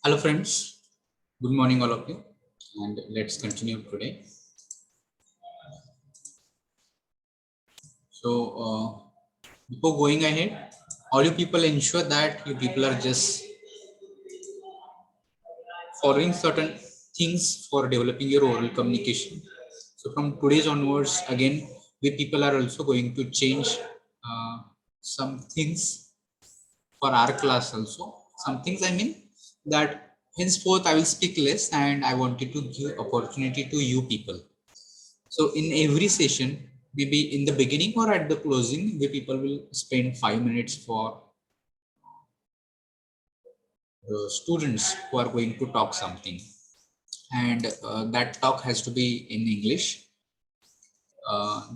Hello friends, good morning all of you, and let's continue today. So before going ahead, all you people ensure that you people are just following certain things for developing your oral communication. So from today's onwards, again, we people are also going to change some things for our class also. Some things I mean that henceforth I will speak less and I wanted to give opportunity to you people. So in every session, maybe in the beginning or at the closing, the people will spend 5 minutes for the students who are going to talk something. And that talk has to be in English.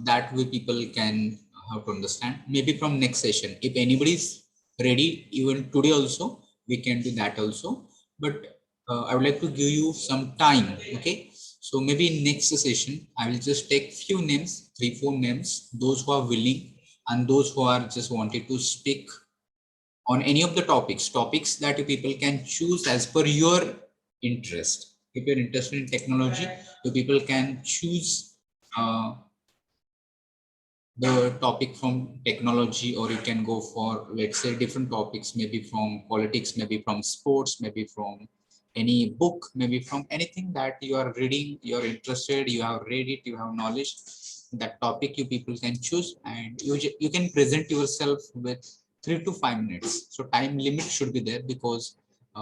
That way people can have to understand. Maybe from next session, if anybody is ready, even today also, we can do that also. But I would like to give you some time, okay? So maybe in next session, I will just take few names, 3, 4 names, those who are willing and those who are just wanted to speak on any of the topics that you people can choose as per your interest. If you're interested in technology, you people can choose the topic from technology, or you can go for, let's say, different topics, maybe from politics, maybe from sports, maybe from any book, maybe from anything that you are reading, you're interested, you have read it, you have knowledge. That topic you people can choose, and you can present yourself with 3 to 5 minutes. So time limit should be there, because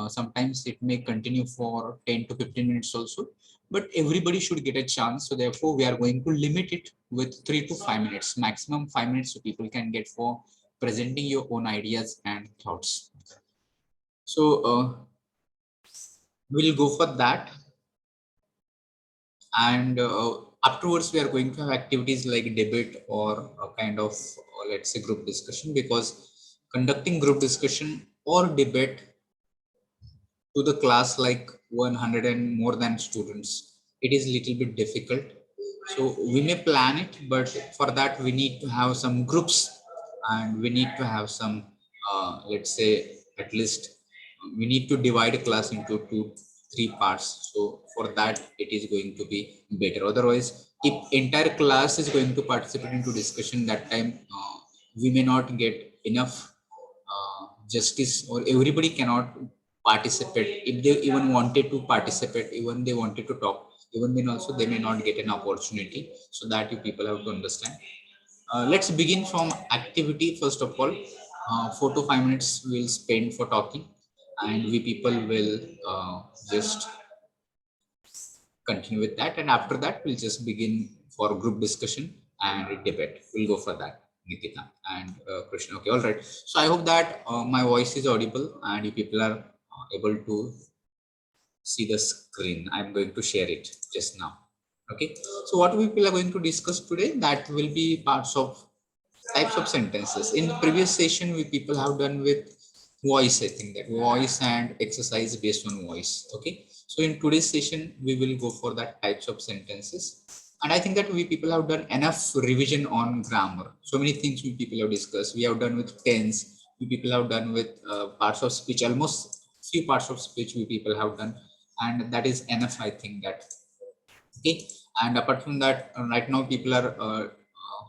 sometimes it may continue for 10 to 15 minutes also, but everybody should get a chance. So therefore we are going to limit it with 3 to 5 minutes, maximum 5 minutes, so people can get for presenting your own ideas and thoughts. So we'll go for that. And afterwards we are going to have activities like debate or a kind of, let's say, group discussion, because conducting group discussion or debate to the class like 100 and more than students, it is little bit difficult. So we may plan it, but for that we need to have some groups, and we need to have some, let's say, at least we need to divide a class into 2 3 parts. So for that it is going to be better. Otherwise, if entire class is going to participate into discussion, that time we may not get enough justice, or everybody cannot participate. If they even wanted to participate, even they wanted to talk, even then also they may not get an opportunity. So that you people have to understand. Let's begin from activity. First of all, 4 to 5 minutes we'll spend for talking, and we people will just continue with that, and after that we'll just begin for group discussion and debate. We'll go for that, Nikita and Krishna. Okay, all right. So I hope that my voice is audible and you people are able to see the screen. I'm going to share it just now. Okay, so what we are going to discuss today, that will be parts of types of sentences. In previous session we people have done with voice. I think that voice and exercise based on voice. Okay, so in today's session we will go for that types of sentences, and I think that we people have done enough revision on grammar. So many things we people have discussed. We have done with tense, we people have done with parts of speech, almost few parts of speech we people have done, and that is enough, I think that. Okay, and apart from that, right now people are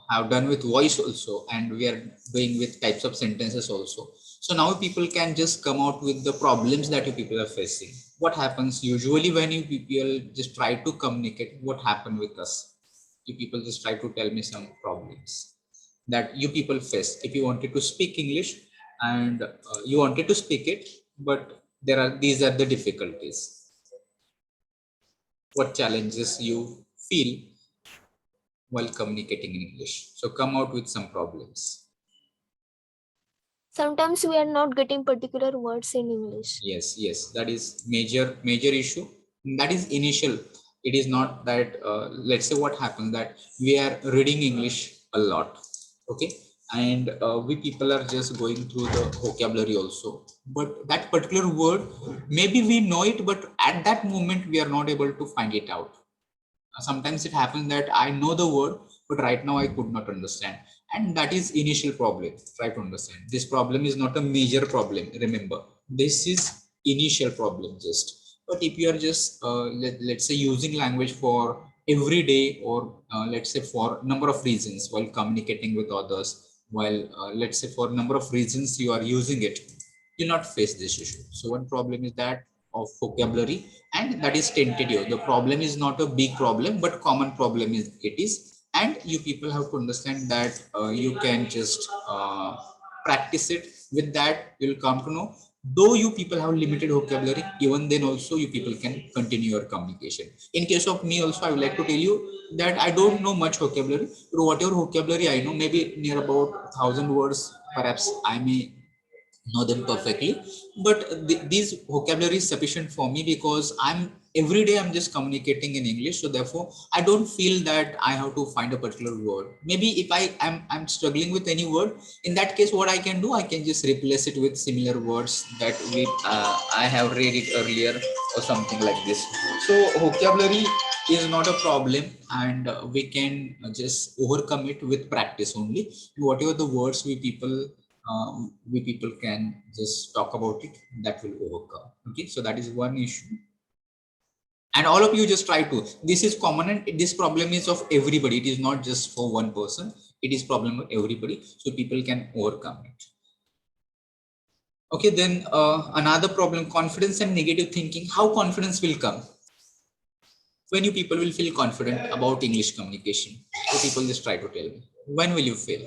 have done with voice also, and we are doing with types of sentences also. So now people can just come out with the problems that you people are facing. What happens usually when you people just try to communicate? What happened with us? You people just try to tell me some problems that you people face if you wanted to speak English, and you wanted to speak it, but these are the difficulties. What challenges you feel while communicating in English? So come out with some problems. Sometimes we are not getting particular words in English. Yes, yes, that is major issue. That is initial. It is not that, let's say what happens, that we are reading English a lot, okay, and we people are just going through the vocabulary also. But that particular word, maybe we know it, but at that moment we are not able to find it out. Sometimes it happens that I know the word, but right now I could not understand, and that is initial problem. Try to understand, this problem is not a major problem. Remember, this is initial problem just. But if you are just let's say using language for every day, or let's say for number of reasons while communicating with others, while let's say for number of reasons you are using it, you'll not face this issue. So one problem is that of vocabulary, and that is tentative. The problem is not a big problem, but common problem is it is, and you people have to understand that you can just practice it. With that you'll come to know, though you people have limited vocabulary, even then also you people can continue your communication. In case of me also, I would like to tell you that I don't know much vocabulary, but whatever vocabulary I know, maybe near about 1,000 words, perhaps I may know them perfectly. But these vocabulary is sufficient for me, because every day I'm just communicating in English. So therefore I don't feel that I have to find a particular word. Maybe if I'm struggling with any word, in that case what I can do, I can just replace it with similar words that I have read it earlier, or something like this. So vocabulary is not a problem, and we can just overcome it with practice only. Whatever the words we people can just talk about it, that will overcome. Okay, so that is one issue. And all of you just try to, this is common, and this problem is of everybody. It is not just for one person, it is problem of everybody, so people can overcome it. Okay, then another problem, confidence and negative thinking. How confidence will come? When you people will feel confident about English communication? So people just try to tell me, when will you feel?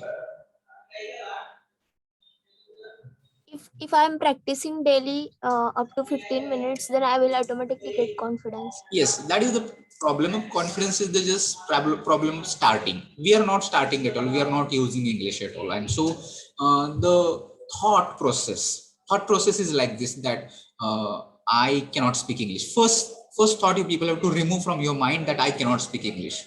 If I'm practicing daily up to 15 minutes, then I will automatically get confidence. Yes, that is the problem of confidence, is the just problem starting. We are not starting at all, we are not using English at all. And so the thought process is like this, that I cannot speak English. First thought you people have to remove from your mind that I cannot speak English.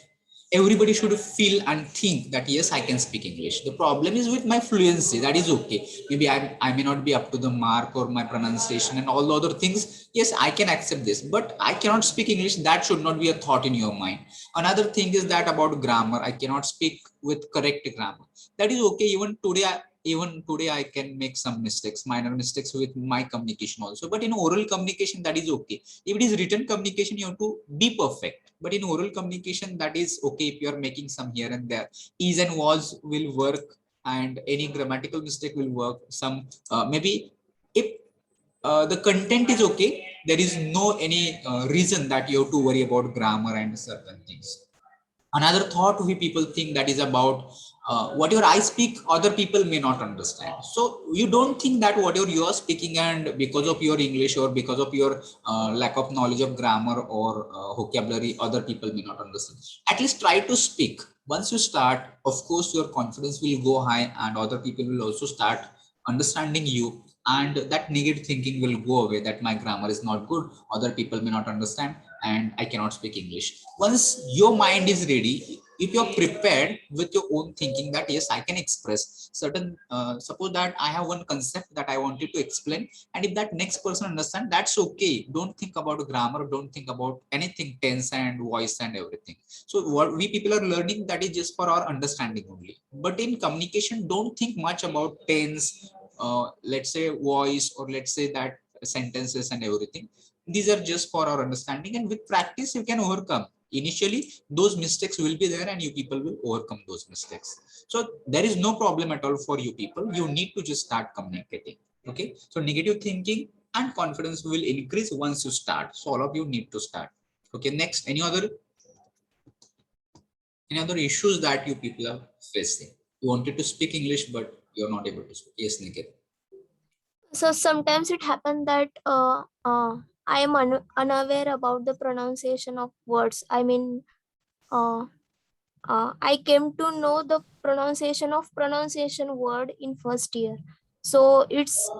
Everybody should feel and think that yes, I can speak English. The problem is with my fluency. That is okay, maybe I may not be up to the mark, or my pronunciation and all the other things, yes, I can accept this, but I cannot speak English. That should not be a thought in your mind. Another thing is that about grammar, I cannot speak with correct grammar. That is okay. Even today I can make some mistakes, minor mistakes with my communication also. But in oral communication, that is okay. If it is written communication, you have to be perfect. But in oral communication, that is okay. If you are making some here and there, is and was will work, and any grammatical mistake will work. Some maybe if the content is okay, there is no any reason that you have to worry about grammar and certain things. Another thought we people think, that is about whatever I speak, other people may not understand. So you don't think that whatever you are speaking, and because of your English, or because of your lack of knowledge of grammar or vocabulary, other people may not understand. At least try to speak. Once you start, of course your confidence will go high, and other people will also start understanding you, and that negative thinking will go away, that my grammar is not good, other people may not understand, and I cannot speak English. Once your mind is ready, if you're prepared with your own thinking, that yes, I can express certain suppose that I have one concept that I wanted to explain, and if that next person understand, that's okay. Don't think about grammar, don't think about anything, tense and voice and everything. So what we people are learning, that is just for our understanding only. But in communication, don't think much about tense, let's say voice, or let's say that sentences and everything. These are just for our understanding, and with practice you can overcome. Initially those mistakes will be there, and you people will overcome those mistakes. So there is no problem at all for you people. You need to just start communicating. Okay, so negative thinking and confidence will increase once you start. So all of you need to start. Okay, next, any other issues that you people are facing? You wanted to speak English, but you're not able to speak. Yes, Niket. So sometimes it happens that I am unaware about the pronunciation of words. I mean, uh, I came to know the pronunciation word in first year. So it's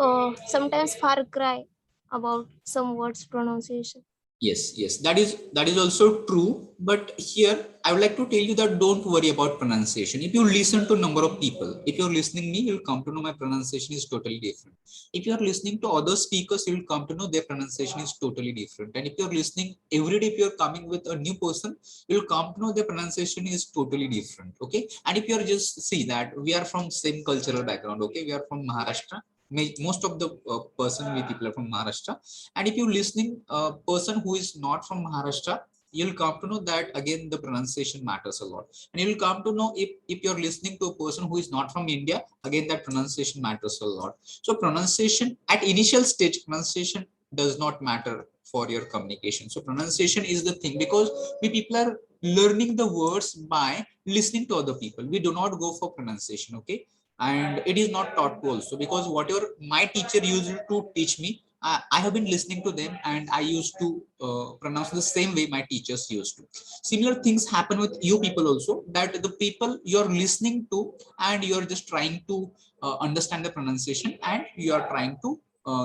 sometimes far cry about some words pronunciation. Yes, that is also true. But here I would like to tell you that don't worry about pronunciation. If you listen to number of people, if you're listening me, you'll come to know my pronunciation is totally different. If you're listening to other speakers, you'll come to know their pronunciation is totally different. And if you're listening every day, if you're coming with a new person, you'll come to know their pronunciation is totally different. Okay. And if you're just see that we are from same cultural background, okay, we are from Maharashtra. most of the person we people are from Maharashtra. And if you listening a person who is not from Maharashtra, you'll come to know that again the pronunciation matters a lot. And you'll come to know if you're listening to a person who is not from India, again that pronunciation matters a lot. So pronunciation at initial stage, pronunciation does not matter for your communication. So pronunciation is the thing, because we people are learning the words by listening to other people. We do not go for pronunciation, okay? And it is not taught to also, because whatever my teacher used to teach me, I have been listening to them, and I used to pronounce the same way my teachers used to. Similar things happen with you people also, that the people you're listening to and you're just trying to understand the pronunciation, and you are trying to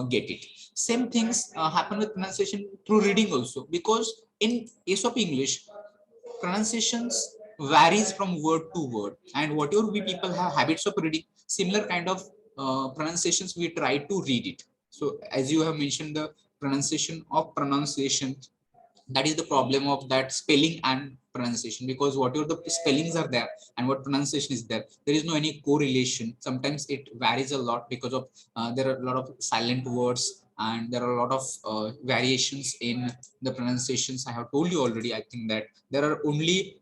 get it. Same things happen with pronunciation through reading also, because in case of English, pronunciations varies from word to word, and whatever we people have habits of reading, similar kind of pronunciations we try to read it. So as you have mentioned, the pronunciation of pronunciation, that is the problem of that spelling and pronunciation, because whatever the spellings are there and what pronunciation is there, there is no any correlation. Sometimes it varies a lot because of there are a lot of silent words, and there are a lot of variations in the pronunciations. I have told you already, I think that there are only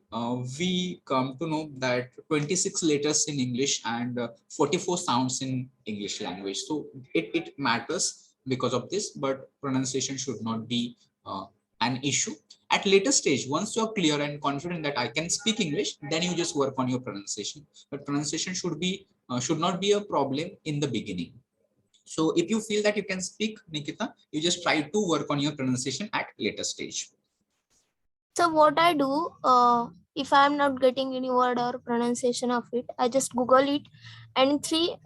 we come to know that 26 letters in English and 44 sounds in English language. So it matters because of this, but pronunciation should not be an issue. At later stage, once you're clear and confident that I can speak English, then you just work on your pronunciation. But pronunciation should not be a problem in the beginning. So if you feel that you can speak, Nikita, you just try to work on your pronunciation at later stage. So what I do, if I'm not getting any word or pronunciation of it, I just Google it, and three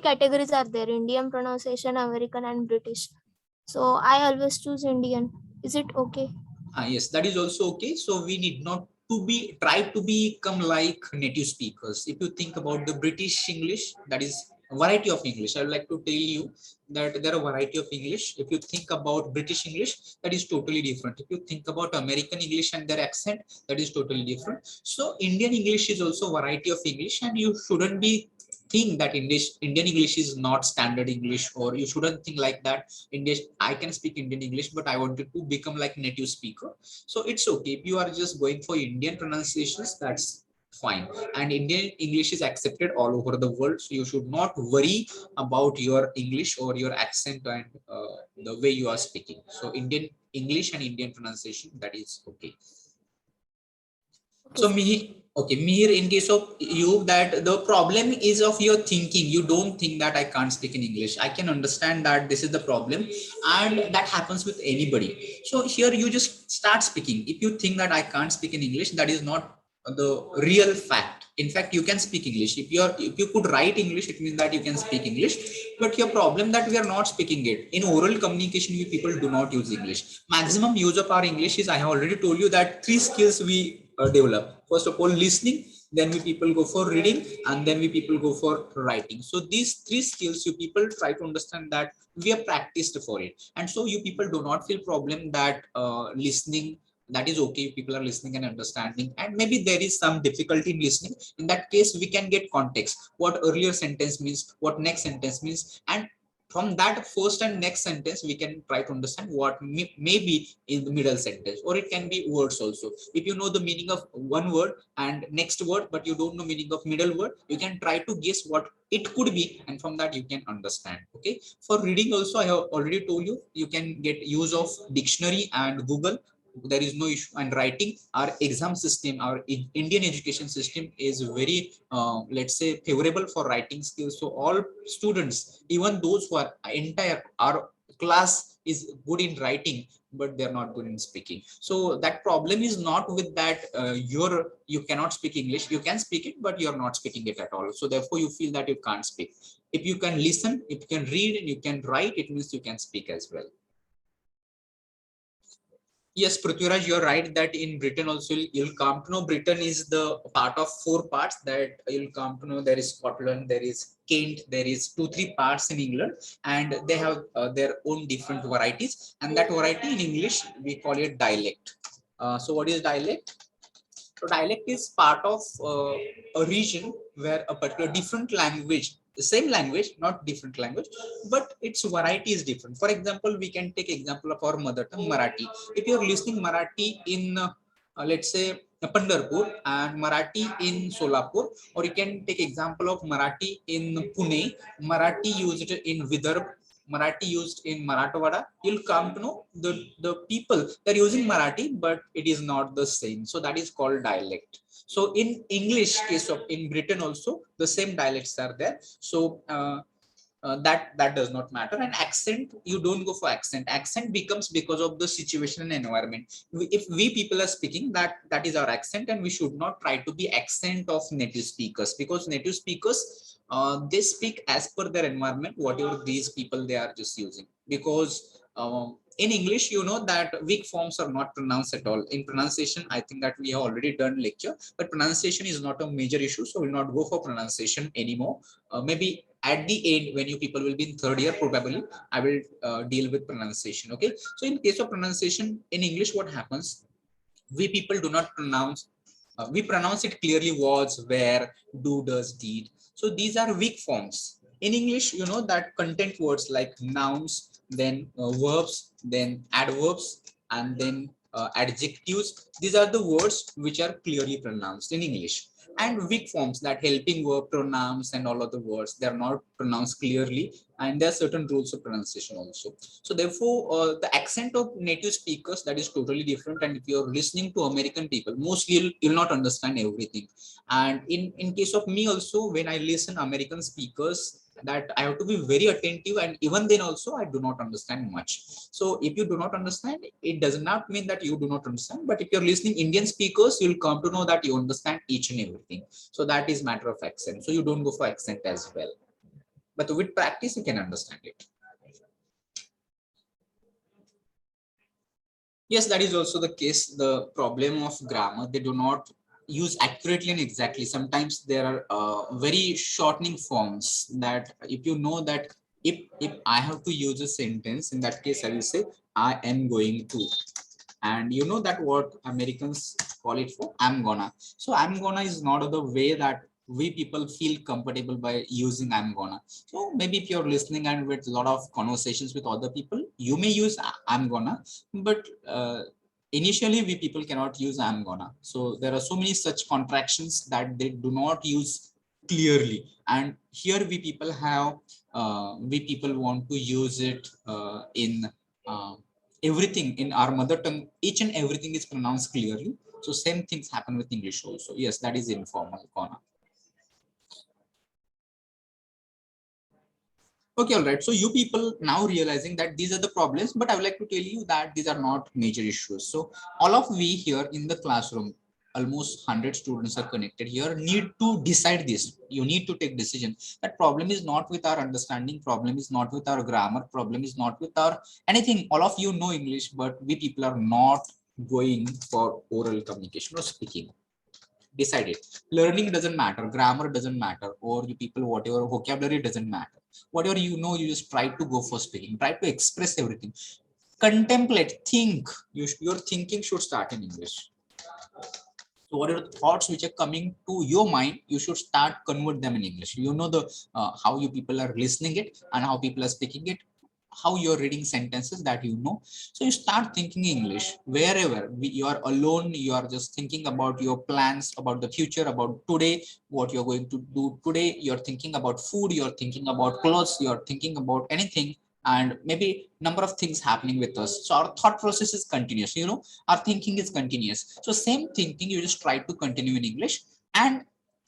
categories are there: Indian pronunciation, American, and British. So I always choose Indian. Is it okay? Yes, that is also okay. So we need not to be try to become like native speakers. If you think about the British English, that is a variety of English. I would like to tell you that there are a variety of English. If you think about British English, that is totally different. If you think about American English and their accent, that is totally different. So Indian English is also a variety of English, and you shouldn't be think that Indian English is not standard English, or you shouldn't think like that. English, I can speak Indian English, but I wanted to become like native speaker. So it's okay if you are just going for Indian pronunciations, that's fine. And Indian English is accepted all over the world, so you should not worry about your English or your accent and the way you are speaking. So Indian English and Indian pronunciation, that is okay. Okay, So sir. okay, Mihir, in case of you, that the problem is of your thinking. You don't think that I can't speak in English. I can understand that this is the problem, and that happens with anybody. So here you just start speaking. If you think that I can't speak in English, that is not the real fact. In fact, you can speak English. If you could write English, it means that you can speak English. But your problem that we are not speaking it. In oral communication, we people do not use English. Maximum use of our English is, I have already told you that three skills we develop. First of all, listening, then we people go for reading, and then we people go for writing. So these three skills you people try to understand that we are practiced for it. And so you people do not feel problem that listening, that is okay, people are listening and understanding, and maybe there is some difficulty in listening. In that case, we can get context, what earlier sentence means, what next sentence means, and from that first and next sentence we can try to understand what may be in the middle sentence, or it can be words also. If you know the meaning of one word and next word, but you don't know meaning of middle word, you can try to guess what it could be, and from that you can understand. Okay, for reading also, I have already told you, you can get use of dictionary and Google, there is no issue. And writing, our exam system, our Indian education system is very let's say favorable for writing skills. So all students, even those who are entire our class is good in writing, but they're not good in speaking. So that problem is not with that you cannot speak English. You can speak it, but you're not speaking it at all. So therefore you feel that you can't speak. If you can listen, if you can read, and you can write, it means you can speak as well. Yes, Prithviraj, you're right that in Britain also you'll come to know Britain is the part of four parts, that you'll come to know there is Scotland, there is Kent, there is two, three parts in England, and they have their own different varieties. And that variety in English, we call it dialect. So what is dialect? So dialect is part of a region where a particular different language the same language, not different language, but its variety is different. For example, we can take example of our mother tongue, Marathi. If you're listening Marathi in let's say Pandharpur and Marathi in Solapur, or you can take example of Marathi in Pune, Marathi used in Vidarbh, Marathi used in Marathwada, you'll come to know the people they're using Marathi, but it is not the same. So that is called dialect. So in English case of in Britain also the same dialects are there. So that does not matter. And accent, you don't go for accent becomes because of the situation and environment. If we people are speaking, that is our accent, and we should not try to be accent of native speakers, because native speakers they speak as per their environment, whatever these people they are just using. Because in English, you know that weak forms are not pronounced at all. In pronunciation, I think that we have already done lecture, but pronunciation is not a major issue, so we'll not go for pronunciation anymore. Maybe at the end, when you people will be in third year, probably I will deal with pronunciation. Okay, so in case of pronunciation in English, what happens, we people do not pronounce, we pronounce it clearly, was, where, do, does, did. So these are weak forms. In English, you know that content words like nouns, then verbs, then adverbs, and then adjectives, these are the words which are clearly pronounced in English. And weak forms, that helping verb, pronouns, and all of the words, they are not pronounced clearly, and there are certain rules of pronunciation also. So therefore the accent of native speakers, that is totally different. And if you're listening to American people, mostly you'll not understand everything. And in case of me also, when I listen American speakers, that I have to be very attentive, and even then also I do not understand much. So if you do not understand, it does not mean that you do not understand, but if you're listening Indian speakers, you'll come to know that you understand each and everything. So that is matter of accent, so you don't go for accent as well, but with practice you can understand it. Yes, that is also the case. The problem of grammar, they do not use accurately and exactly. Sometimes there are very shortening forms, that if you know that if I have to use a sentence, in that case I will say I am going to, and you know that what Americans call it for, I'm gonna. So I'm gonna is not the way that we people feel comfortable by using I'm gonna. So maybe if you're listening and with a lot of conversations with other people, you may use I'm gonna, but initially we people cannot use I'm gonna. So there are so many such contractions that they do not use clearly, and here we people have we people want to use it in everything in our mother tongue. Each and everything is pronounced clearly. So same things happen with English also. Yes, that is informal corner. Okay, all right. So you people now realizing that these are the problems, but I would like to tell you that these are not major issues. So all of we here in the classroom, almost 100 students are connected here, need to decide this. You need to take decision. That problem is not with our understanding, problem is not with our grammar, problem is not with our anything. All of you know English, but we people are not going for oral communication or speaking. Decide it. Learning doesn't matter, grammar doesn't matter, or you people whatever vocabulary doesn't matter. Whatever you know, you just try to go for speaking, try to express everything. Contemplate, think. Your thinking should start in English. So whatever thoughts which are coming to your mind, you should start convert them in English. You know the how you people are listening it and how people are speaking it, how you're reading sentences, that you know. So you start thinking English wherever you are alone. You are just thinking about your plans, about the future, about today, what you're going to do today. You're thinking about food, you're thinking about clothes, you're thinking about anything, and maybe number of things happening with us. So our thought process is continuous, you know, our thinking is continuous. So same thinking you just try to continue in English. And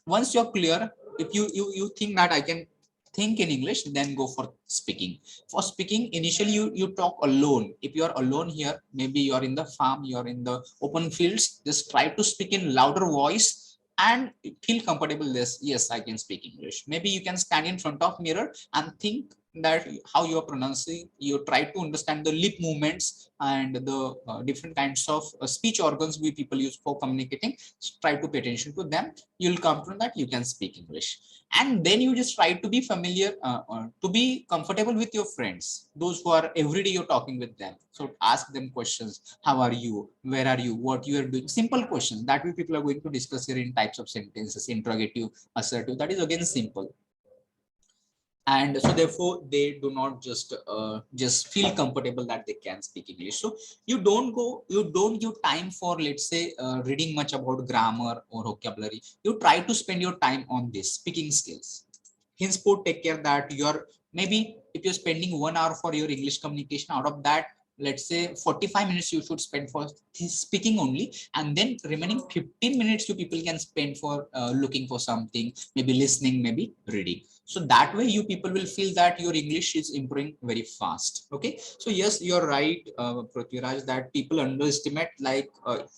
once you're clear, if you think that I can think in English, then go for speaking. For speaking, initially you talk alone. If you are alone here, maybe you are in the farm, you are in the open fields, just try to speak in louder voice and feel comfortable. This, yes, I can speak English. Maybe you can stand in front of mirror and think that how you are pronouncing. You try to understand the lip movements and the different kinds of speech organs we people use for communicating. So try to pay attention to them. You'll come to know that you can speak English. And then you just try to be familiar, to be comfortable with your friends, those who are every day you're talking with them. So ask them questions. How are you, where are you, what you are doing? Simple questions that we people are going to discuss here in types of sentences: interrogative, assertive. That is again simple. and so therefore they do not just feel comfortable that they can speak English. So you don't give time for, let's say, reading much about grammar or vocabulary. You try to spend your time on this speaking skills. Henceforth take care that you're, maybe if you're spending 1 hour for your English communication, out of that, let's say 45 minutes you should spend for speaking only, and then remaining 15 minutes you people can spend for looking for something, maybe listening, maybe reading. So that way you people will feel that your English is improving very fast. Okay, so yes, you're right, Prithviraj, that people underestimate, like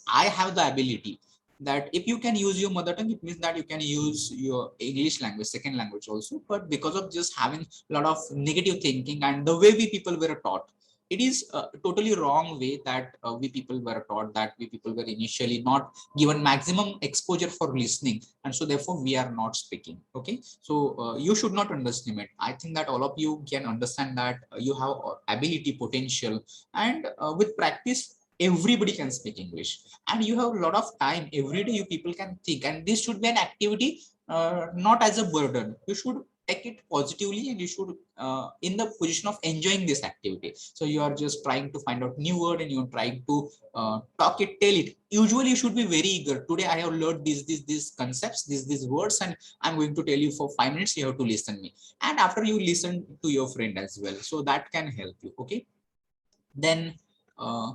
I have the ability that if you can use your mother tongue, it means that you can use your English language, second language also. But because of just having a lot of negative thinking and the way we people were taught, it is a totally wrong way that we people were taught, that we people were initially not given maximum exposure for listening, and so therefore we are not speaking. Okay, so you should not underestimate. I think that all of you can understand that you have ability, potential, and with practice everybody can speak English, and you have a lot of time every day you people can think, and this should be an activity, not as a burden. You should take it positively, and you should in the position of enjoying this activity. So you are just trying to find out new word and you're trying to talk it, tell it. Usually you should be very eager. Today I have learned these concepts, these words, and I'm going to tell you for 5 minutes. You have to listen me, and after you listen to your friend as well, so that can help you. Okay, then uh,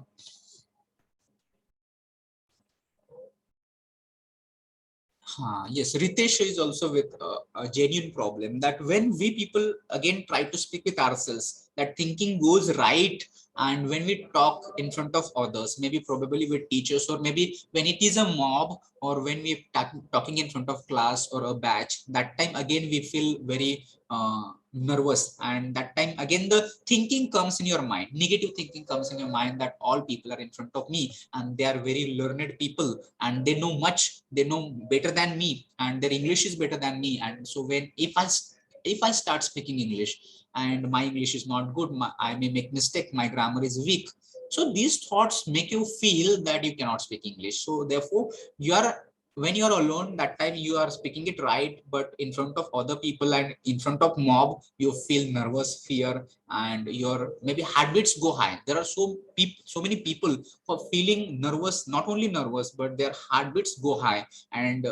yes, Ritesh is also with a genuine problem that when we people again try to speak with ourselves, that thinking goes right. And when we talk in front of others, maybe probably with teachers, or maybe when it is a mob, or when we talking in front of class or a batch, that time again we feel very nervous. And that time again the thinking comes in your mind, negative thinking comes in your mind, that all people are in front of me and they are very learned people and they know much, they know better than me, and their English is better than me. And so when if I start speaking English and my English is not good, I may make mistake, my grammar is weak. So these thoughts make you feel that you cannot speak English. So therefore you are, when you are alone, that time you are speaking it right, but in front of other people and in front of mob you feel nervous, fear, and your maybe heartbeats go high. There are so many people for feeling nervous, not only nervous, but their heartbeats go high. And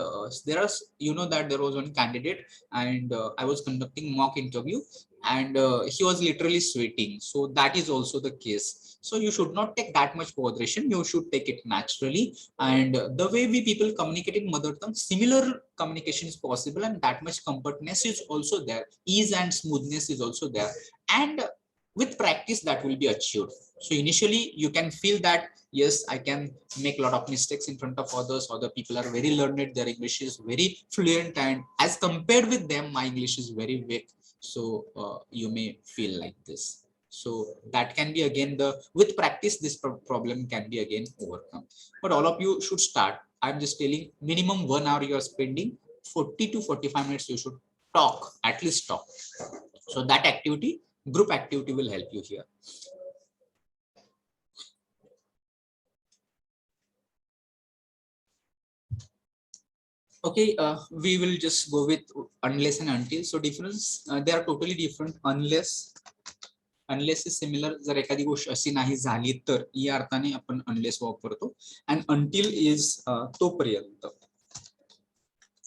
there are, you know, that there was one candidate, and I was conducting mock interview, and he was literally sweating. So that is also the case. So you should not take that much botheration, you should take it naturally. And the way we people communicate in mother tongue, similar communication is possible, and that much comfortness is also there, ease and smoothness is also there. And with practice that will be achieved. So initially you can feel that yes, I can make a lot of mistakes in front of others, other people are very learned, their English is very fluent, and as compared with them my English is very weak. So you may feel like this. So that can be again the, with practice this problem can be again overcome. But all of you should start. I'm just telling, minimum 1 hour you are spending, 40 to 45 minutes you should talk, at least talk. So that activity, group activity, will help you here. Okay, we will just go with unless and until. So difference, they are totally different. Unless is similar, जर एखादी गोष्ट अशी नाही झाली तर या अर्थाने आपण unless वापरतो, and until is तोपर्यंत.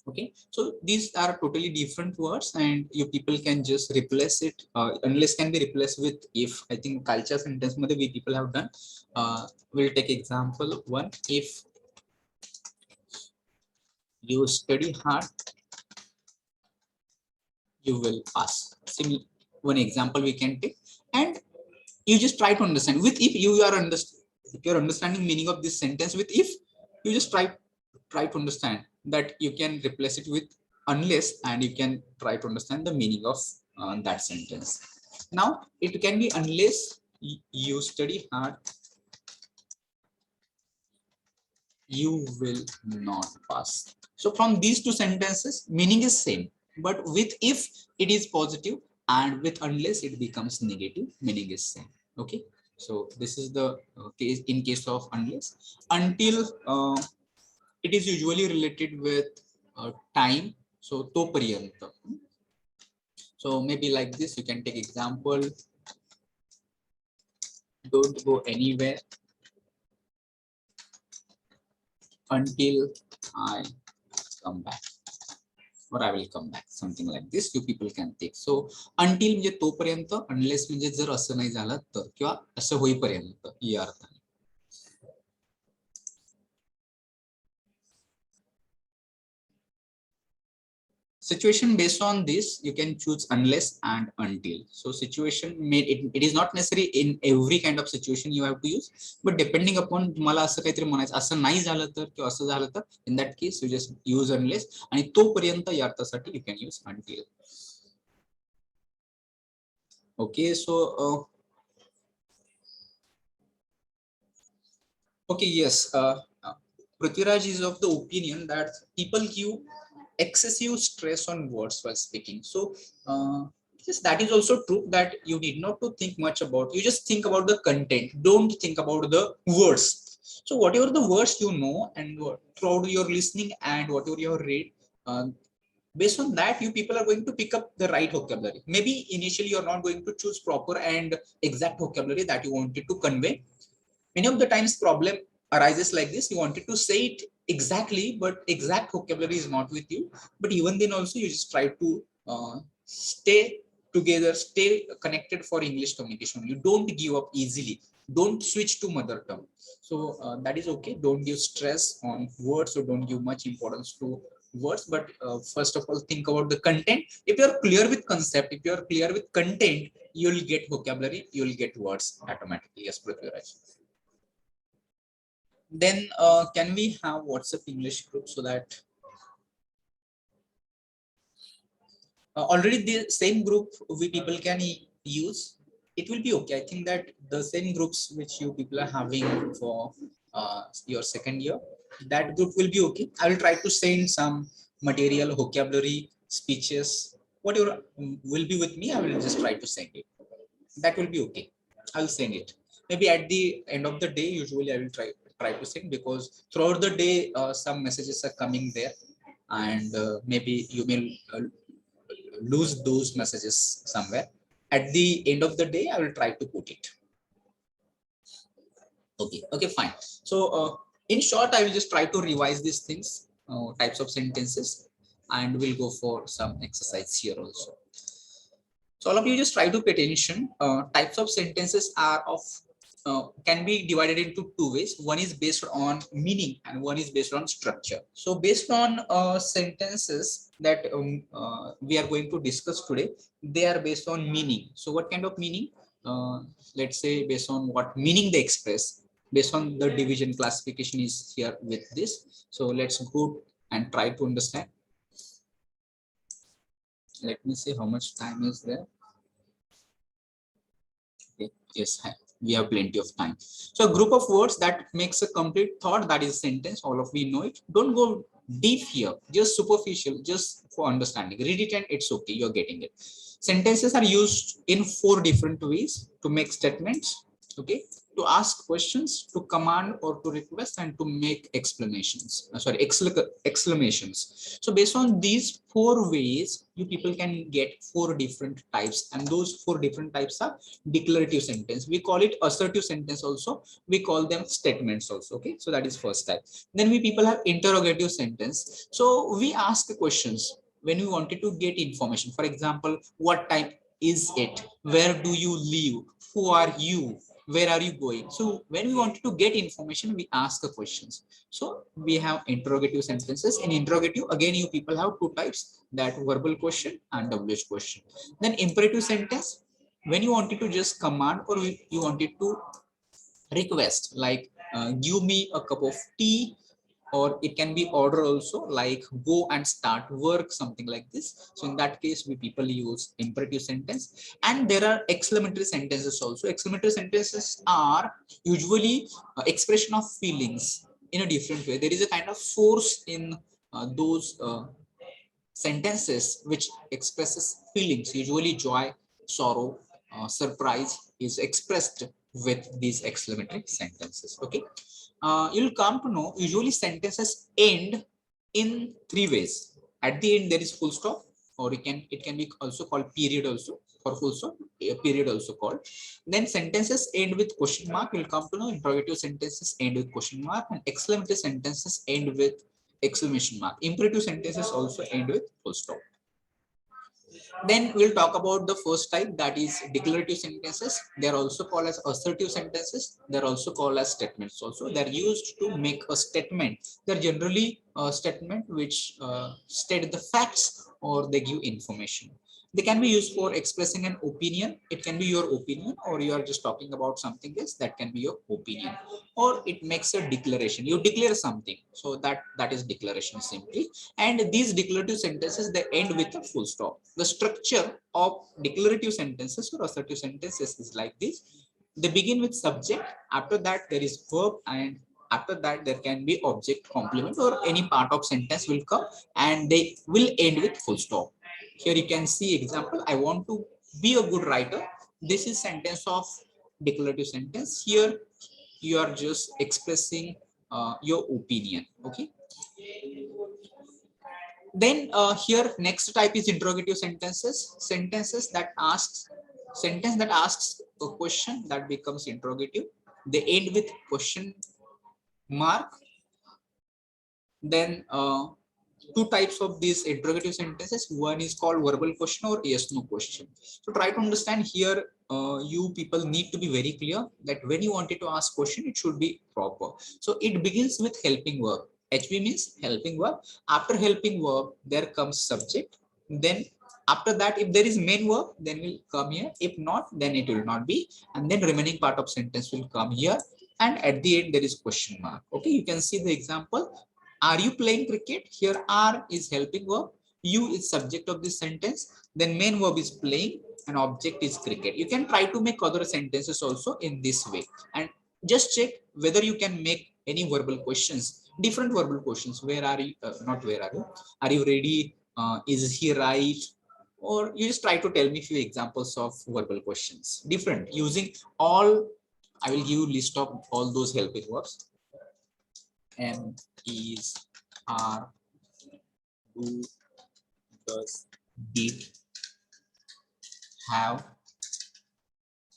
Okay, so these are totally different words, and you people can just replace it. Unless can be replaced with if. I think culture sentence मध्ये we people have done. We'll take example one. If you study hard, you will pass. Similar, one example we can take, and you just try to understand with if. You are if you're understanding meaning of this sentence with if, you just try to understand that you can replace it with unless, and you can try to understand the meaning of that sentence. Now it can be unless you study hard, you will not pass. So from these two sentences meaning is same, but with if it is positive, and with unless it becomes negative, meaning is same. Okay, so this is the case in case of unless. Until it is usually related with time. So topariyanta. So maybe like this, you can take example. Don't go anywhere until I come back, or I will come back, something like this you people can take. So until म्हणजे तोपर्यंत, unless म्हणजे जर असं नाही झालं तर, किंवा असं होईपर्यंत या अर्थाने. Situation based on this, you can choose unless and until. So situation made it is not necessary in every kind of situation you have to use, but depending upon तुम्हाला असं काहीतरी म्हणायचं, असं नाही झालं तर किंवा असं झालं तर, in that case you just use unless, आणि तोपर्यंत या अर्थासाठी you can use until. Okay, so okay, yes, Prithviraj is of the opinion that people give excessive stress on words while speaking. So yes, that is also true, that you need not to think much about, you just think about the content, don't think about the words. So whatever the words you know and throughout your listening and whatever you have read, based on that you people are going to pick up the right vocabulary. Maybe initially you're not going to choose proper and exact vocabulary that you wanted to convey. Many of the times problem arises like this, you wanted to say it exactly, but exact vocabulary is not with you. But even then also you just try to stay together, stay connected for English communication. You don't give up easily, don't switch to mother tongue. So that is okay, don't give stress on words, or don't give much importance to words, but first of all think about the content. If you're clear with concept, if you're clear with content, you'll get vocabulary, you'll get words automatically. Yes, Prithviraj. Then can we have WhatsApp English group, so that already the same group we people can use, it will be okay. I think that the same groups which you people are having for your second year, that group will be okay. I will try to send some material, vocabulary, speeches, whatever will be with me, I will just try to send it. That will be okay. I'll send it. Maybe at the end of the day, usually I will try to send, because throughout the day some messages are coming there, and maybe you may lose those messages somewhere. At the end of the day, I will try to put it. Okay, fine. So in short, I will just try to revise these things, types of sentences, and we'll go for some exercise here also. So all of you just try to pay attention. Types of sentences are of can be divided into two ways. One is based on meaning and one is based on structure. So based on sentences that we are going to discuss today, they are based on meaning. So what kind of meaning? Let's say based on what meaning they express. Based on the division classification is here with this. So let's go and try to understand. Let me see how much time is there. Okay, yes, we have plenty of time. So a group of words that makes a complete thought, that is a sentence. All of we know it. Don't go deep here, just superficial, just for understanding. Read it and it's okay, you're getting it. Sentences are used in 4 different ways to make statements. Okay, to ask questions, to command or to request, and to make explanations. Exclamations. So based on these 4 ways, you people can get 4 different types, and those 4 different types are declarative sentence. We call it assertive sentence also. We call them statements also. Okay, so that is first type. Then we people have interrogative sentence. So we ask questions when we wanted to get information. For example, what time is it? Where do you live? Who are you? Where are you going? So when we wanted to get information, we ask the questions. So we have interrogative sentences. In interrogative, again, you people have 2 types, that verbal question and WH question. Then imperative sentence, when you wanted to just command or you wanted to request, like give me a cup of tea, or it can be order also, like go and start work, something like this. So in that case, we people use imperative sentence. And there are exclamatory sentences also. Exclamatory sentences are usually expression of feelings in a different way. There is a kind of force in those sentences which expresses feelings, usually joy, sorrow, surprise is expressed with these exclamatory sentences. Okay, you'll come to know usually sentences end in 3 ways. At the end there is full stop, or it can be also called period also, for full stop, a period also called. Then sentences end with question mark, will come to know. Interrogative sentences end with question mark, and exclamative sentences end with exclamation mark. Imperative sentences also end with full stop. Then we'll talk about the first type, that is declarative sentences. They're also called as assertive sentences. They're also called as statements also. They're used to make a statement. They're generally a statement which state the facts or they give information. They can be used for expressing an opinion. It can be your opinion, or you are just talking about something else, that can be your opinion. Or it makes a declaration. You declare something. So that is declaration simply. And these declarative sentences, they end with a full stop. The structure of declarative sentences or assertive sentences is like this. They begin with subject. After that, there is verb, and after that, there can be object, complement, or any part of sentence will come, and they will end with full stop. Here you can see example. I want to be a good writer. This is sentence of declarative sentence. Here you are just expressing your opinion. Okay. Then here next type is interrogative sentences. Sentence that asks a question, that becomes interrogative. They end with question mark. Then two types of these interrogative sentences. One is called verbal question or yes no question. So try to understand here. You people need to be very clear that when you wanted to ask question, it should be proper. So it begins with helping verb. HV means helping verb. After helping verb, there comes subject. Then after that, if there is main verb, then will come here. If not, then it will not be. And then remaining part of sentence will come here. And at the end, there is question mark. Okay, you can see the example. Are you playing cricket? Here are is helping verb. You is subject of this sentence. Then main verb is playing and object is cricket. You can try to make other sentences also in this way. And just check whether you can make any verbal questions, different verbal questions. Where are you? Not where are you? Are you ready? Is he right? Or you just try to tell me few examples of verbal questions. Different using all. I will give you list of all those helping verbs. Am, is, are, do, does, did, have,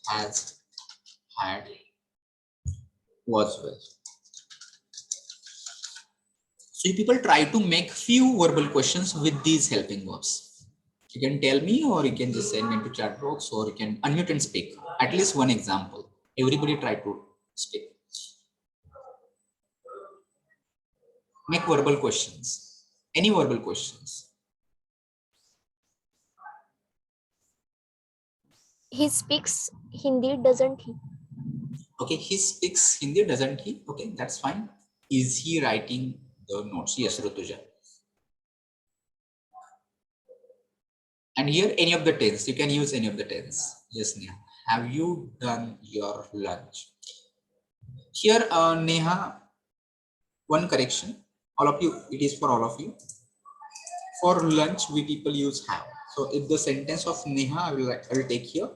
has, had, was, well. So you people try to make few verbal questions with these helping verbs. You can tell me, or you can just send me into chat box, or you can unmute and speak. At least one example. Everybody try to speak. Make verbal questions. Any verbal questions. He speaks Hindi, doesn't he? Okay, he speaks Hindi, doesn't he? Okay, that's fine. Is he writing the notes? Yes, Rutuja. And here, any of the tense. You can use any of the tense. Yes, Neha. Have you done your lunch? Here, Neha, one correction. All of you, it is for all of you. For lunch, we people use have. So if the sentence of Neha, I will take here.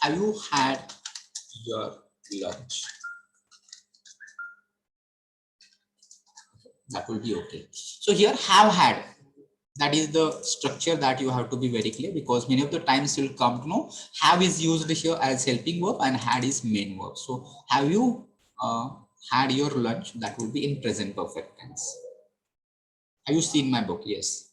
Have you had your lunch? That will be okay. So here have had, that is the structure that you have to be very clear, because many of the times you'll come to know have is used here as helping verb and had is main verb. So have you had your lunch? That will be in present perfect tense. Have you seen my book? Yes.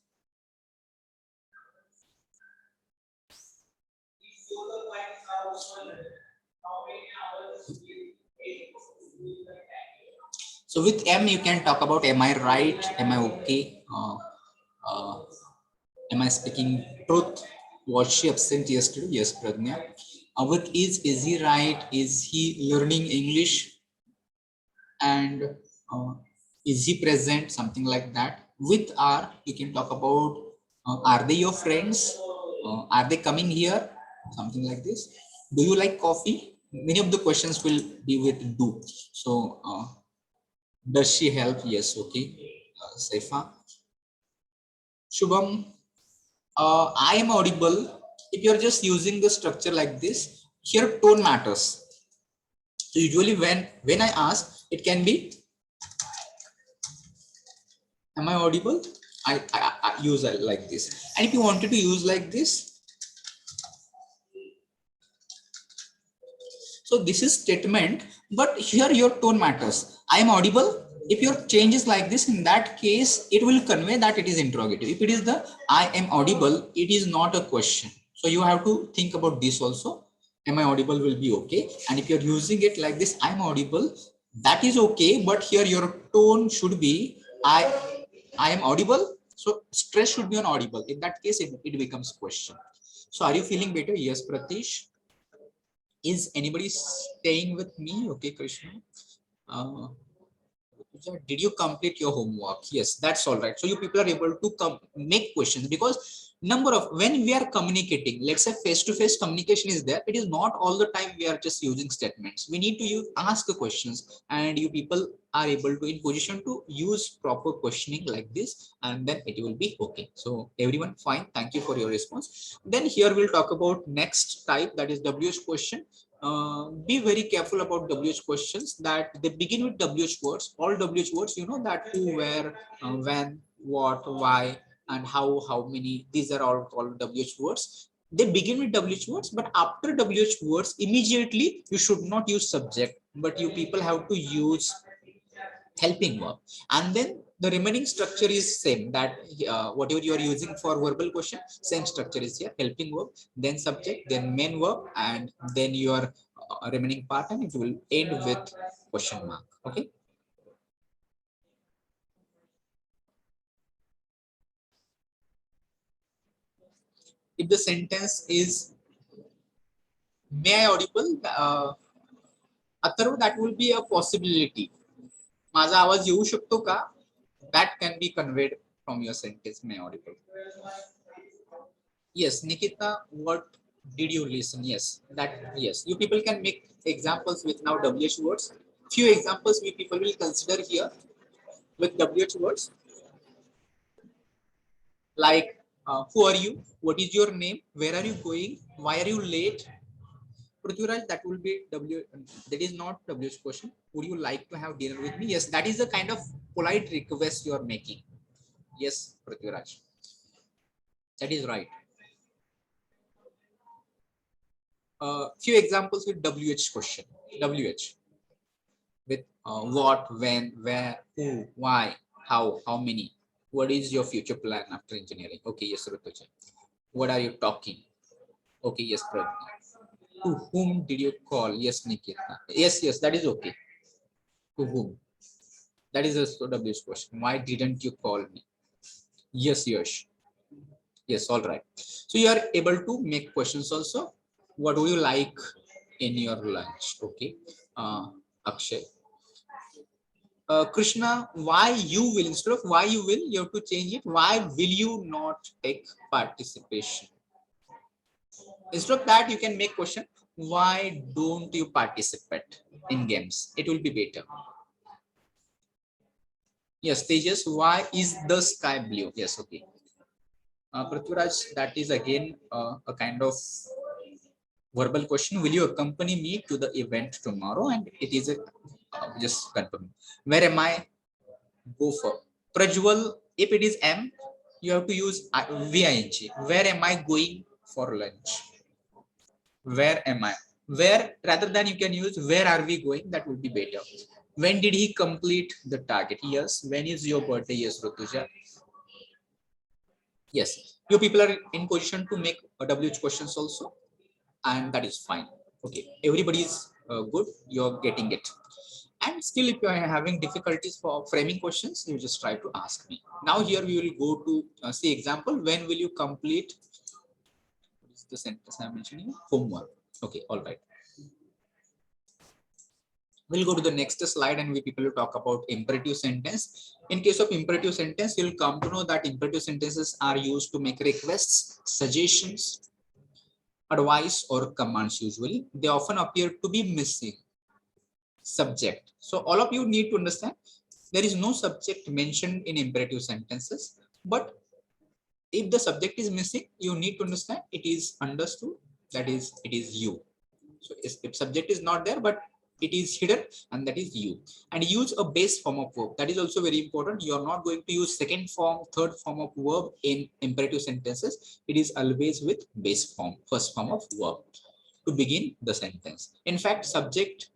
So with M, you can talk about am I right? Am I okay? Am I speaking truth? Was she absent yesterday? Yes, Pragnya. With is he right? Is he learning English? And is he present? Something like that. With are, you can talk about are they your friends? Are they coming here? Something like this. Do you like coffee? Many of the questions will be with do. So does she help? Yes, okay. Saifa. Shubham, I am audible. If you're just using the structure like this, here tone matters. So usually when I ask, it can be, am I audible? I use it like this. And if you wanted to use like this, so this is statement, but here your tone matters. I am audible. If your change is like this, in that case, it will convey that it is interrogative. If it is the I am audible, it is not a question. So you have to think about this also. Am I audible will be okay. And if you're using it like this, I'm audible, that is okay. But here your tone should be I am audible. So stress should be on audible. In that case, it becomes question. So are you feeling better? Yes, Pratish. Is anybody staying with me? Okay, Krishna. Uh, did you complete your homework? Yes, that's all right. So you people are able to make questions, because number of, when we are communicating, let's say face-to-face communication is there, it is not all the time we are just using statements. We need to ask the questions, and you people are able to in position to use proper questioning like this, and then it will be okay. So everyone fine, thank you for your response. Then here we'll talk about next type, that is WH question. Be very careful about WH questions, that they begin with WH words. All WH words, you know, that who, where, when, what, why, and how many. These are all called WH words. They begin with WH words, but after WH words, immediately you should not use subject, but you people have to use helping verb. And then the remaining structure is same, that whatever you are using for verbal question, same structure is here: helping verb, then subject, then main verb, and then your remaining part, and it will end with question mark. Okay. If the sentence is may I audible, Atharv, that will be a possibility. माझा आवाज येऊ शकतो का? That can be conveyed from your sentence, may audible. Yes, Nikita, what did you listen? Yes, that, yes, you people can make examples with now WH words. Few examples we people will consider here with WH words, like who are you? What is your name? Where are you going? Why are you late? Prithviraj, that will be W. That is not WH question. Would you like to have dinner with me? Yes, that is the kind of polite request you are making. Yes, Prithviraj, that is right. Few examples with WH question. WH with what, when, where, who, why, how many. What is your future plan after engineering? Okay, yes, Rutuja. What are you talking? Okay, yes, Pradip. To whom did you call? Yes, Nikita. Yes, that is okay. To whom? That is a WH question. Why didn't you call me? Yes, Yash. Yes, all right. So you are able to make questions also. What do you like in your lunch? Okay. Akshay. Krishna, why you will, instead of why you will, you have to change it. Why will you not take participation? Instead of that, you can make question. Why don't you participate in games? It will be better. Yes, Tejas, why is the sky blue? Yes, okay. Prithviraj, that is again a kind of verbal question. Will you accompany me to the event tomorrow? And it is a just confirm. Where am I? Go for Prajwal. If it is M, you have to use VING. Where am I going for lunch? Where am I? Where, rather than you can use where are we going, that would be better. When did he complete the target? Yes. When is your birthday? Yes, Rutuja. Yes. You people are in position to make WH questions also, and that is fine. Okay. Everybody is good. You're getting it. And still, if you are having difficulties for framing questions, you just try to ask me. Now here we will go to see example. When will you complete? What is the sentence I'm mentioning? Homework. Okay, all right. We'll go to the next slide, and we people will talk about imperative sentence. In case of imperative sentence, you'll come to know that imperative sentences are used to make requests, suggestions, advice, or commands. Usually, they often appear to be missing subject. So all of you need to understand there is no subject mentioned in imperative sentences, but if the subject is missing, you need to understand it is understood, that is it is you. So if subject is not there, but it is hidden, and that is you. And use a base form of verb. That is also very important. You are not going to use second form, third form of verb in imperative sentences. It is always with base form, first form of verb to begin the sentence. In fact, subject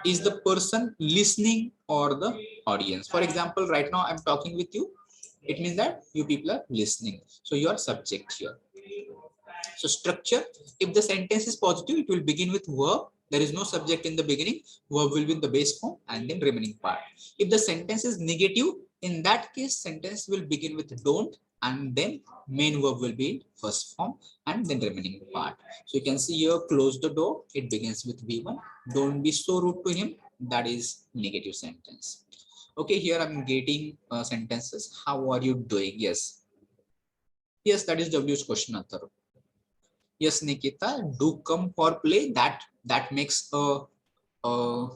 is the person listening or the audience. For example, right now I'm talking with you. It means that you people are listening. So you are subject here. So structure, if the sentence is positive, it will begin with verb. There is no subject in the beginning. Verb will be in the base form and then remaining part. If the sentence is negative, in that case, sentence will begin with don't and then main verb will be in first form and then remaining part. So you can see here, close the door. It begins with V1. Don't be so rude to him. That is negative sentence. Okay, here I'm getting sentences. How are you doing? Yes. Yes, that is W's question answer. Yes, Nikita, do come for play. That makes a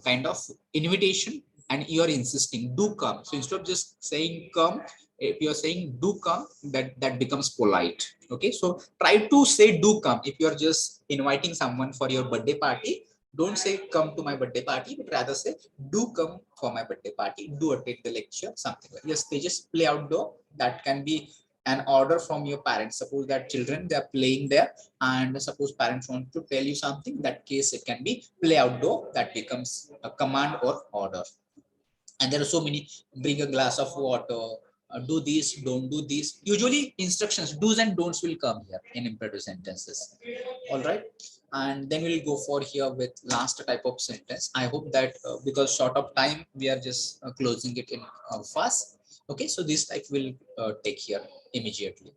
kind of invitation, and you are insisting, do come. So instead of just saying come, if you are saying do come, that becomes polite. Okay, so try to say do come. If you are just inviting someone for your birthday party, don't say come to my birthday party, but rather say do come for my birthday party, do attend the lecture, something like. Yes, they just play outdoor. That can be an order from your parents. Suppose that children, they are playing there, and suppose parents want to tell you something. In that case, it can be play outdoor. That becomes a command or order. And there are so many: bring a glass of water, do this, don't do this. Usually instructions, do's and don'ts will come here in imperative sentences. All right, and then we'll go for here with last type of sentence. I hope that because short of time, we are just closing it in fast. Okay, so this type will take here immediately.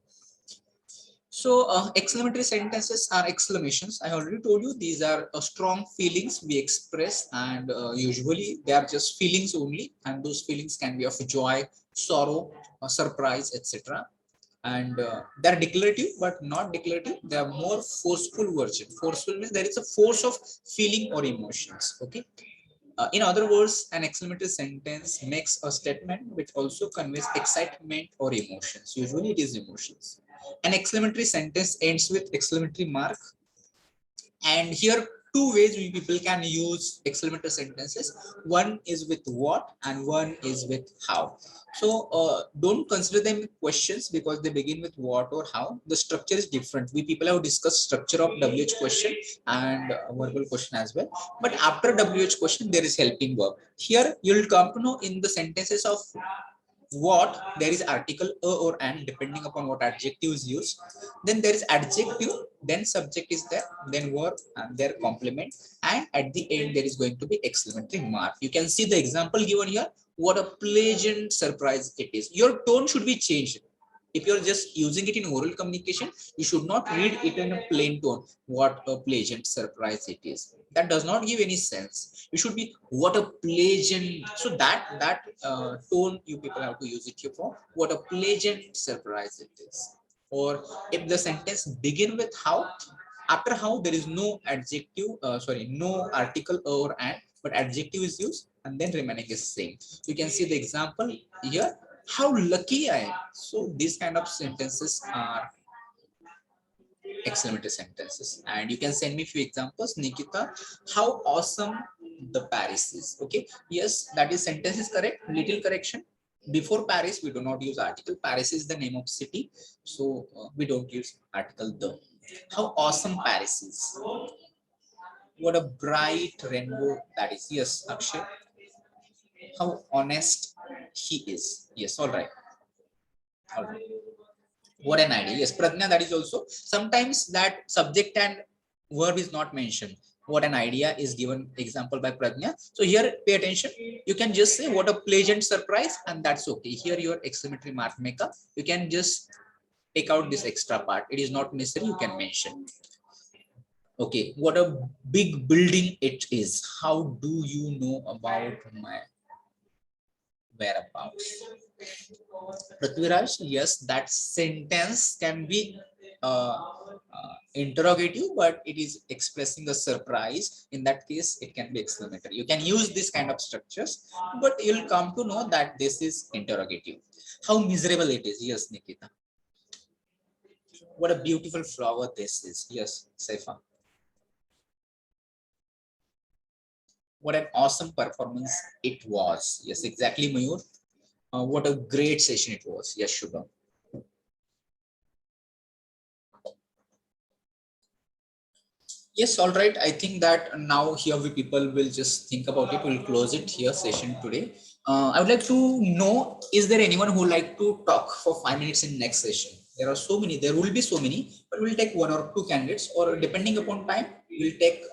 So exclamatory sentences are exclamations. I already told you these are strong feelings we express, and usually they are just feelings only, and those feelings can be of joy, sorrow, surprise, etc. And they're declarative but not declarative. They are more forceful version. Forceful means there is a force of feeling or emotions. Okay, in other words, an exclamatory sentence makes a statement which also conveys excitement or emotions. Usually it is emotions. An exclamatory sentence ends with exclamatory mark. And here two ways we people can use exclamatory sentences. One is with what and one is with how. So don't consider them questions because they begin with what or how. The structure is different. We people have discussed structure of WH question and verbal question as well. But after WH question, there is helping verb. Here you'll come to know in the sentences of what, there is article a or an depending upon what adjective is used. Then there is adjective, then subject is there, then verb and their complement, and at the end there is going to be exclamatory mark. You can see the example given here. What a pleasant surprise it is. Your tone should be changed. If you're just using it in oral communication, you should not read it in a plain tone. What a pleasant surprise it is. That does not give any sense. You should be what a pleasant. So that tone you people have to use it here for. What a pleasant surprise it is. Or if the sentence begin with how, after how there is no adjective, no article or and, but adjective is used and then remaining is same. You can see the example here. How lucky I am. So these kind of sentences are exclamatory sentences. And you can send me few examples. Nikita, how awesome the Paris is. Okay. Yes, that is sentence is correct. Little correction. Before Paris, we do not use article. Paris is the name of city. So we don't use article the. How awesome Paris is. What a bright rainbow that is. Yes, Akshay. How honest he is. Yes, all right. All right. What an idea. Yes, Prajna, that is also. Sometimes that subject and verb is not mentioned. What an idea is given example by Prajna. So here, pay attention. You can just say what a pleasant surprise, and that's okay. Here your exclamatory mark makeup. You can just take out this extra part. It is not necessary. You can mention. Okay, what a big building it is. How do you know about my whereabouts? Prithviraj, yes, that sentence can be interrogative, but it is expressing a surprise. In that case, it can be exclamatory. You can use this kind of structures, but you'll come to know that this is interrogative. How miserable it is. Yes, Nikita. What a beautiful flower this is. Yes, Saifa. What an awesome performance it was. Yes, exactly, Mayur. What a great session it was. Yes, Shubham. Yes, all right. I think that now here we people will just think about it. We'll close it here session today. I would like to know, is there anyone who like to talk for 5 minutes in next session? There are so many, there will be so many, but we'll take one or two candidates, or depending upon time, we'll take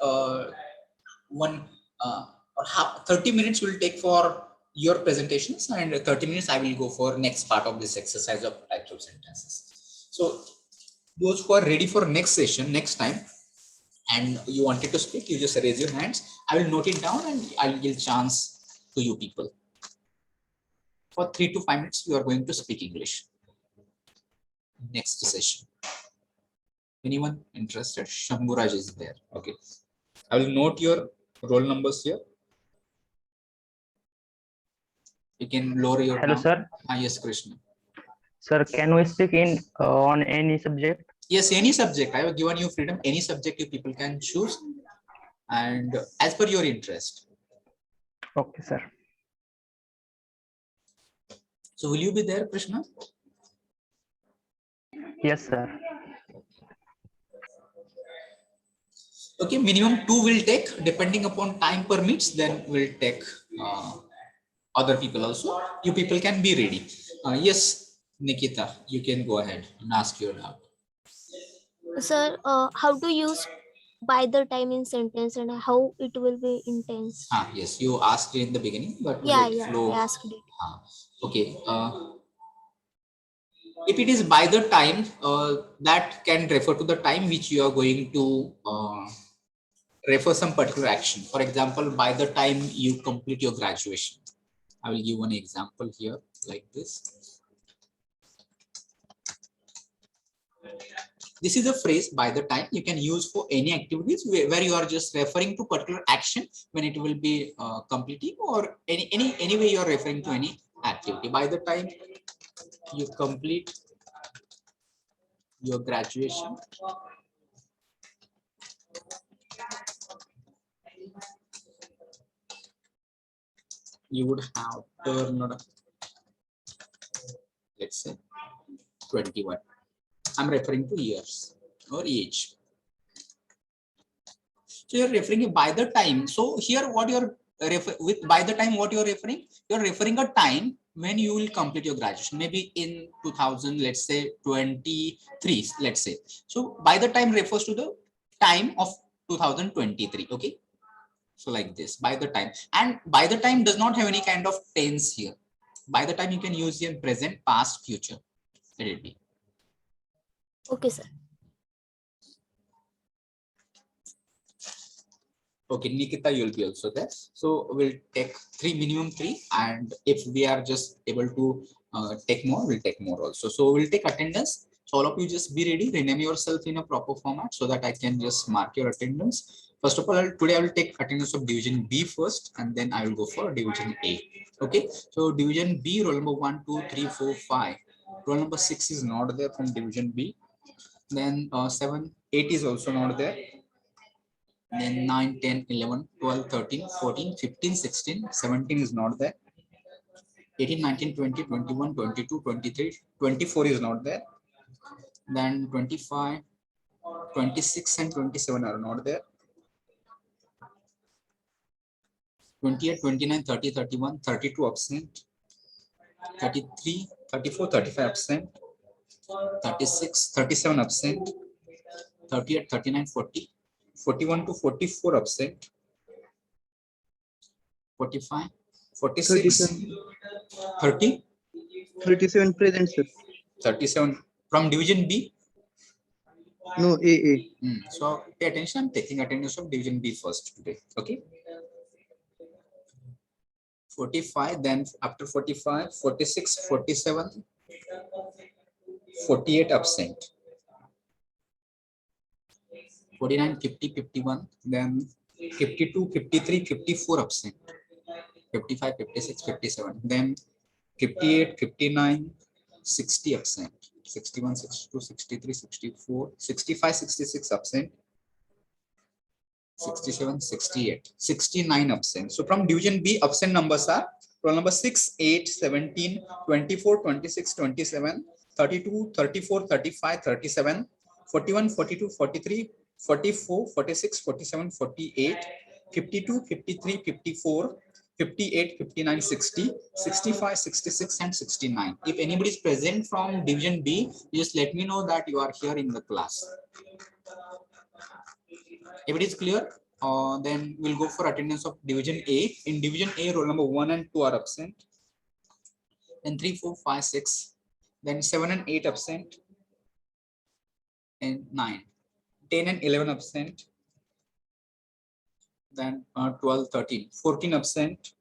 one or half 30 minutes will take for your presentations, and 30 minutes I will go for next part of this exercise of types of sentences. So those who are ready for next session, next time, and you wanted to speak, you just raise your hands. I will note it down and I'll give chance to you people. For 3 to 5 minutes, you are going to speak English. Next session. Anyone interested? Shambhuraj is there. Okay. I will note your roll numbers here. You can lower your Hello, down. sir. Yes, Krishna. Sir, can we speak in on any subject? Yes, any subject. I have given you freedom. Any subject you people can choose, and as per your interest. Okay, sir. So will you be there, Krishna? Yes, sir. Okay, minimum 2 will take, depending upon time permits, then we'll take other people also. You people can be ready. Yes, Nikita, you can go ahead and ask your doubt. Sir, how to use by the time in sentence and how it will be intense? Yes, you asked in the beginning, but Yeah, we'll yeah, flow. I asked it. Okay. If it is by the time, that can refer to the time which you are going to refer some particular action. For example, by the time you complete your graduation. I will give one example here like this. This is a phrase by the time you can use for any activities where you are just referring to particular action when it will be completing, or any way you are referring to any activity. By the time you complete your graduation, you would have turned, let's say, 21. I'm referring to years or age. So you're referring by the time. So here what you're with by the time, what you're referring a time when you will complete your graduation, maybe in 2000, let's say 23, let's say. So by the time refers to the time of 2023. Okay. So like this, by the time, and by the time does not have any kind of tense here. By the time you can use in present, past, future. Let it be. Okay, sir. Okay, Nikita, you'll be also there. So we'll take minimum three, and if we are just able to take more, we'll take more also. So we'll take attendance. So all of you just be ready, rename yourself in a proper format so that I can just mark your attendance. First of all, today I will take attendance of division B first, and then I will go for division A. Okay, so division B, roll number 1, 2, 3, 4, 5. Roll number 6 is not there from division B. Then 7, 8 is also not there. Then 9, 10, 11, 12, 13, 14, 15, 16, 17 is not there. 18, 19, 20, 21, 22, 23, 24 is not there. Then 25, 26 and 27 are not there. 28, 29, 30, 31, 32 absent. 33, 34, 35 absent. 36, 37 absent. 38, 39, 40. 41 to 44 absent. 45, 46, 30, 37 present, sir. 37 from division B. No, AA. So pay attention. I'm taking attendance of division B first today. Okay. 45, then after 45, 46, 47, 48 absent. 49, 50, 51, then 52, 53, 54 absent. 55, 56, 57, then 58, 59, 60 absent. 61, 62, 63, 64, 65, 66 absent. 67, 68, 69 absent. So from division B, absent numbers are roll number 6, 8, 17, 24, 26, 27, 32, 34, 35, 37, 41, 42, 43, 44, 46, 47, 48, 52, 53, 54, 58, 59, 60, 65, 66, and 69. If anybody is present from division B, just let me know that you are here in the class. If it is clear, then we'll go for attendance of division A. In division A, roll number 1 and 2 are absent. Then 3, 4, 5, 6. Then 7 and 8 absent. And 9. 10 and 11 absent. Then 12, 13. 14 absent.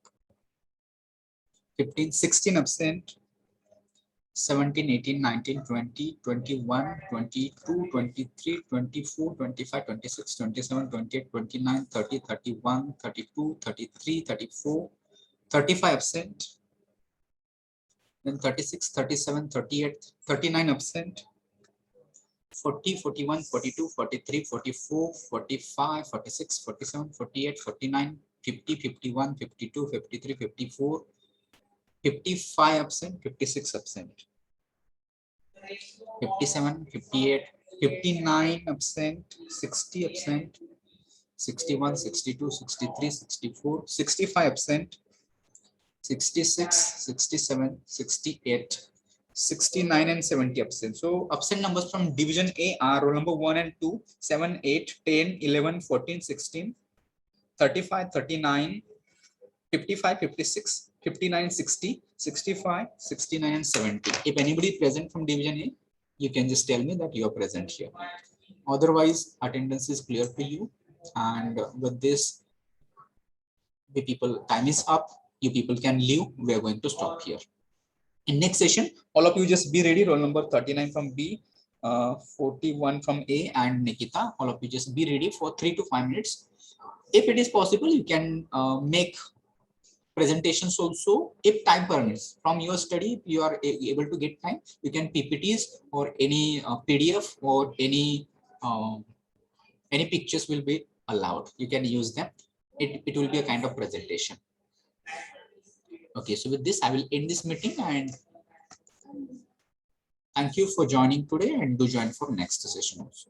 15, 16 absent. 17, 18, 19, 20, 21, 22, 23, 24, 25, 26, 27, 28, 29, 30, 31, 32, 33, 34, 35 absent. Then 36, 37, 38, 39 absent. 40, 41, 42, 43, 44, 45, 46, 47, 48, 49, 50, 51, 52, 53, 54, 55 absent, 56 absent. 57, 58, 59 absent, 60 absent, 61, 62, 63, 64, 65 absent, 66, 67, 68, 69 and 70 absent. So absent numbers from division A are roll number 1 and 2, 7, 8, 10, 11, 14, 16, 35, 39, 55, 56, 59, 60, 65, 69 and 70. If anybody present from division A, you can just tell me that you are present here. Otherwise, attendance is clear to you. And with this, the people, time is up. You people can leave. We are going to stop here. In next session, all of you just be ready. Roll number 39 from B, 41 from A, and Nikita. All of you just be ready for 3 to 5 minutes. If it is possible, you can make presentations also if time permits. From your study, if you are able to get time, you can PPTs or any PDF or any pictures will be allowed. You can use them. It will be a kind of presentation. Okay, so with this, I will end this meeting and thank you for joining today, and do join for next session also.